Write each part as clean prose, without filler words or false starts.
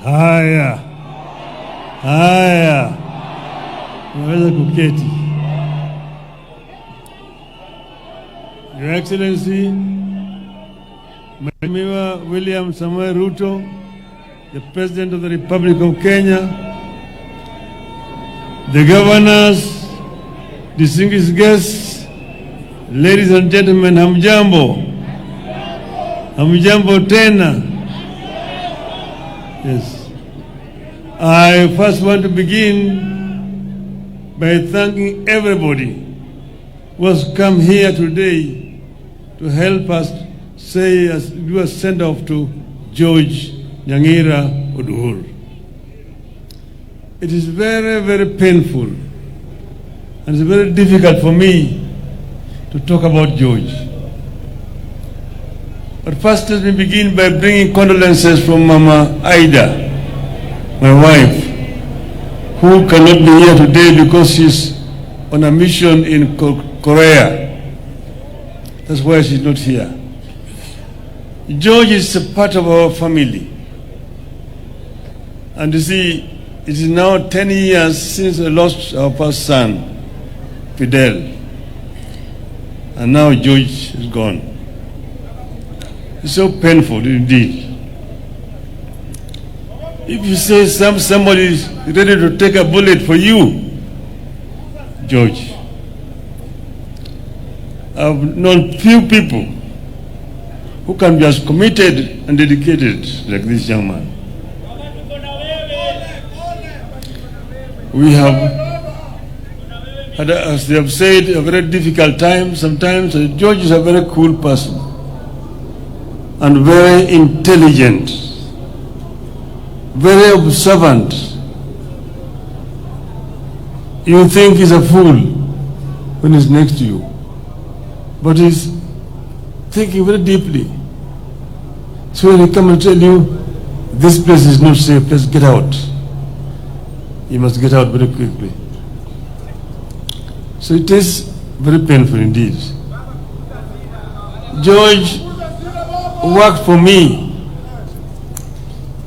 Haya, unaweza kuketi. Your Excellency, Mheshimiwa William Samoei Ruto, the President of the Republic of Kenya, the governors, distinguished guests, ladies and gentlemen, hamjambo. Hamjambo tena. Yes. I first want to begin by thanking everybody who has come here today to help us do a send-off to George Yangira Odinga. It is very, very painful and it's very difficult for me to talk about George. But first let me begin by bringing condolences from Mama Aida, my wife, who cannot be here today because she's on a mission in Korea. That's why she's not here. George is a part of our family. And you see, it is now 10 years since I lost our first son, Fidel. And now George is gone. It's so painful indeed. If you say somebody is ready to take a bullet for you, George. I've known few people who can be as committed and dedicated like this young man. We have had, as they have said, a very difficult time. Sometimes George is a very cool person and very intelligent, very observant. You think he's a fool when he's next to you, but he's thinking very deeply. So when he comes and tell you, this place is not safe, let's get out. You must get out very quickly. So it is very painful indeed. George worked for me.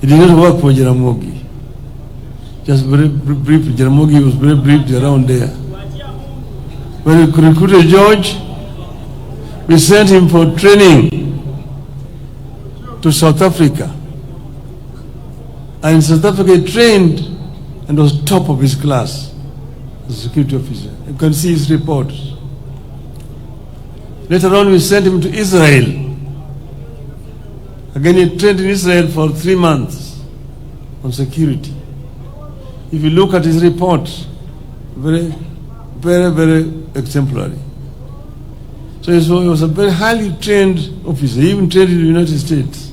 He did not work for Jaramogi. Just very briefly, Jaramogi was very briefly around there. When we recruited George, we sent him for training to South Africa. And in South Africa he trained and was top of his class as a security officer. You can see his reports. Later on we sent him to Israel. Again he trained in Israel for 3 months on security. If you look at his reports, very, very, very exemplary. So he was a very highly trained officer. He even trained in the United States.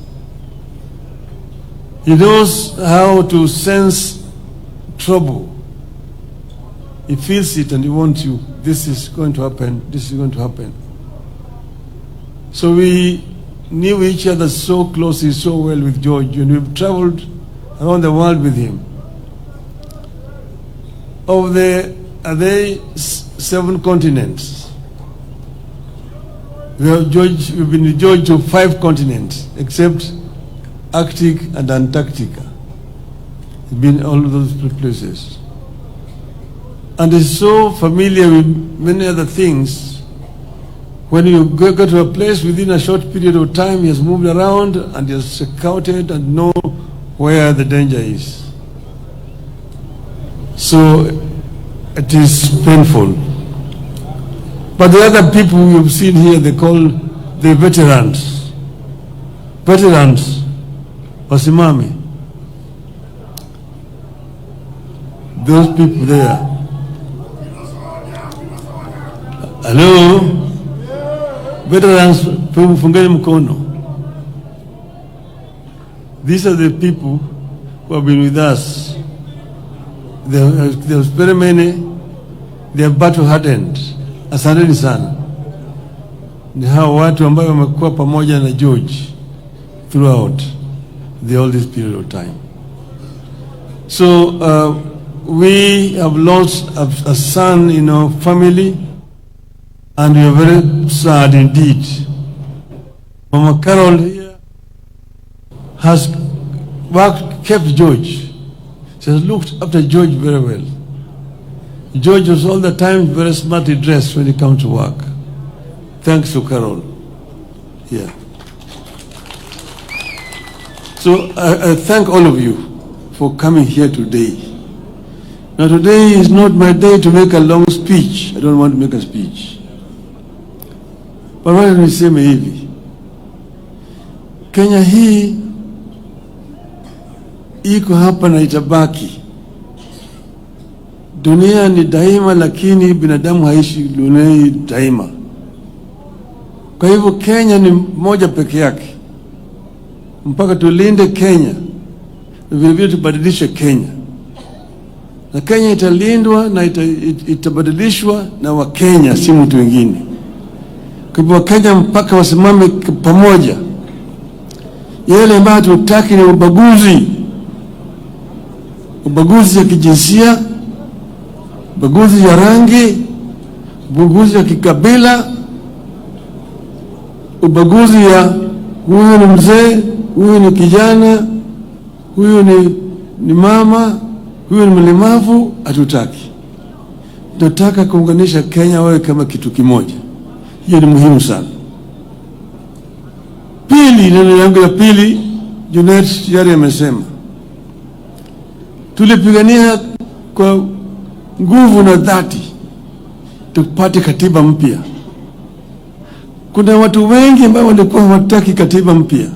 He knows how to sense trouble. He feels it and he wants you. This is going to happen. This is going to happen. So we knew each other so closely, so well with George, and we've traveled around the world with him. Are they 7 continents? We've been with George to 5 continents, except Arctic and Antarctica. He's been all of those places. And he's so familiar with many other things. When you go to a place within a short period of time, he has moved around and he has scouted and know where the danger is. So it is painful. But the other people you've seen here, they call the veterans. Veterans, wasimame. Those people there. Hello? Veterans, fungeni mkono. These are the people who have been with us. There's very many. They are battle hardened. Asanteni sana. Ni hao watu ambao wamekuwa pamoja na George throughout all this period of time. So we have lost a son in our family, and we are very sad indeed. Mama Carol here has kept George. She has looked after George very well. George was all the time very smartly dressed when he comes to work. Thanks to Carol. Yeah. So I thank all of you for coming here today. Now today is not my day to make a long speech. I don't want to make a speech. But wacha niseme hivi. Kenya hii iko hapa na itabaki. Dunia ni daima, lakini binadamu haishi dunia daima. Kwa hivyo Kenya ni moja peke yake. Mpaka tulinde Kenya, na vile vile tubadilishe Kenya. Na Kenya italindwa na itabadilishwa na Wakenya, si mtu wengine. Kwa hivyo Wakenya mpaka wasimame pamoja. Yale ambayo tutaki ni ubaguzi. Ubaguzi ya kijinsia, ubaguzi ya rangi, ubaguzi ya kikabila, ubaguzi ya huyu ni mzee, huyu ni kijana, huyu ni mama, huyu ni mlemavu. Hatutaki. Tunataka kuunganisha Kenya wawe kama kitu kimoja. Hiyo ni muhimu sana. Pili, neno yangu ya pili, Junet yari amesema, tulipigania kwa nguvu na dhati tupate katiba mpya. Kuna watu wengi ambao walikuwa hawataki katiba mpya.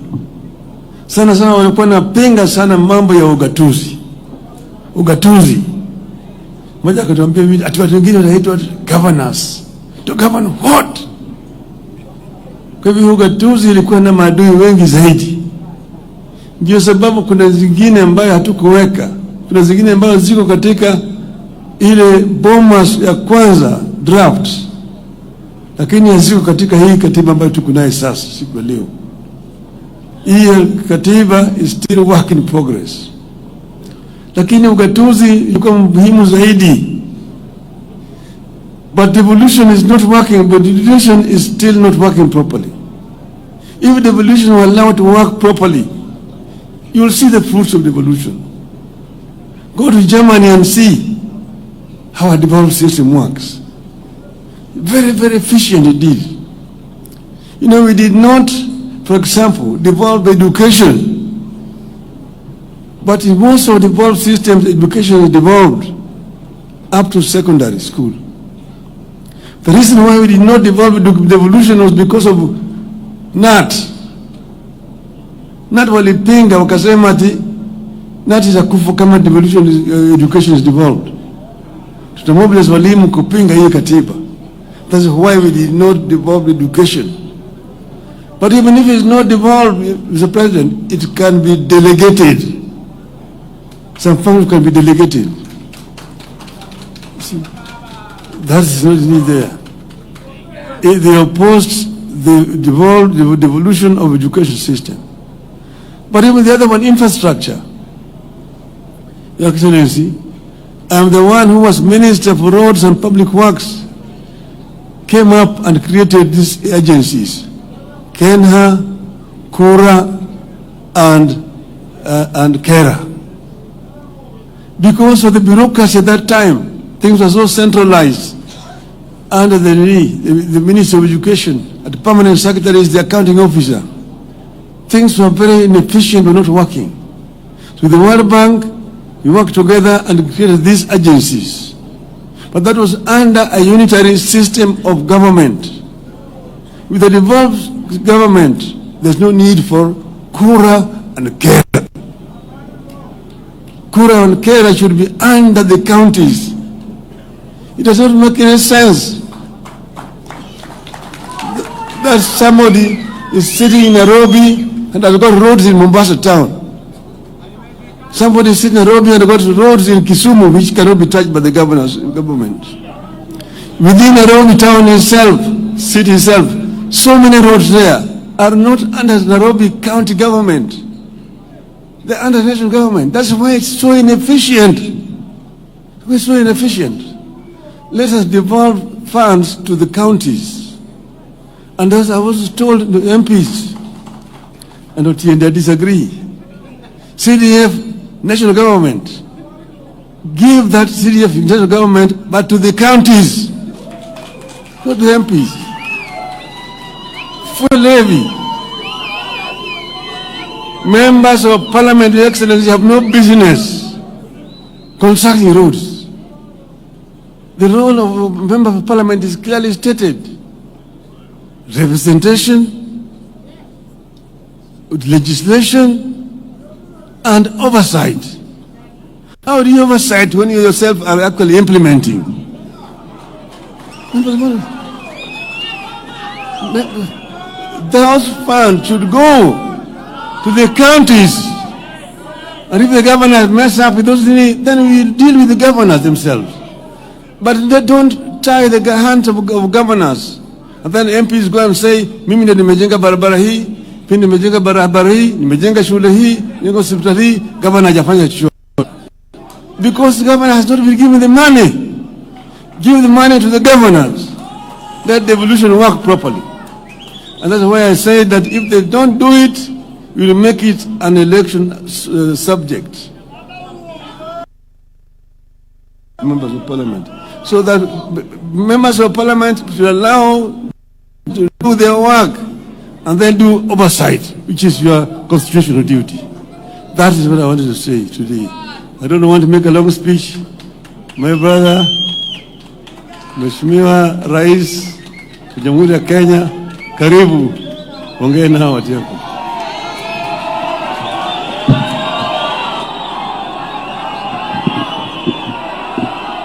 Sana sana walikuwa napinga sana mambo ya ugatuzi. Ugatuzi. Mmoja akatuambia ati watu wengine wanaitwa governors. To govern what? Kwa hivyo ugatuzi ilikuwa na maadui wengi zaidi. Ndio sababu kuna zingine ambayo hatukuweka. Kuna zingine ambazo ziko katika ile bomas ya kwanza draft, lakini haziko katika hii katiba ambayo tuko nayo sasa siku ya leo. Hii katiba is still work in progress. Lakini ugatuzi ilikuwa muhimu zaidi. But devolution is not working, but devolution is still not working properly. If devolution were allowed to work properly, you will see the fruits of devolution. Go to Germany and see how a devolved system works. Very, very efficient indeed. You know, we did not, for example, devolve education. But in most of devolved systems, education is devolved up to secondary school. The reason why we did not devolve devolution was because of NAT. NAT walipinga wakasema ati NAT is a kufu kama devolution education is devolved. Tutamobilize walimu kupinga hii katiba. That's why we did not devolve education. But even if it's not devolved, Mr. President, it can be delegated. Some functions can be delegated. See, that is not there. If they opposed the devolution of education system. But even the other one, infrastructure. Your Excellency, I'm the one who was Minister for Roads and Public Works, came up and created these agencies, Kenha, Kura, and Kera. Because of the bureaucracy at that time, things were so centralized under the Minister of Education. The permanent secretary is the accounting officer. Things were very inefficient, were not working. So with the World Bank, we worked together and created these agencies. But that was under a unitary system of government. With a devolved government, there's no need for Kura and Kera. Kura and Kera should be under the counties. It does not make any sense that somebody is sitting in Nairobi and has got roads in Mombasa town. Somebody is sitting in Nairobi and has got roads in Kisumu which cannot be touched by the government. Within Nairobi town itself, city itself, so many roads there are not under Nairobi county government. They're under national government. That's why it's so inefficient. It's so inefficient. Let us devolve funds to the counties. And as I was told, the MPs, and I disagree. CDF national government. Give that CDF national government, but to the counties, not to the MPs. Full levy. Members of Parliament, Your Excellency, have no business constructing roads. The role of a member of Parliament is clearly stated. Representation, legislation, and oversight. How do you oversight when you yourself are actually implementing? The House fund should go to the counties. And if the governors mess up with those things, then we deal with the governors themselves. But they don't tie the hands of governors. And then MPs go and say, mimi ndio nimejenga barabara hii, pindi nimejenga barabara hii, nimejenga shule hii, niko hospitali hii, governor hajafanya chochote. Because the governor has not been given the money. Give the money to the governors. Let devolution work properly. And that's why I say that if they don't do it, we will make it an election subject. Members of Parliament. So that members of Parliament should allow to do their work and then do oversight, which is your constitutional duty. That is what I wanted to say today. I don't want to make a long speech. My brother, Mheshimiwa Rais wa Jamhuri ya Kenya, karibu ongea na watu wako.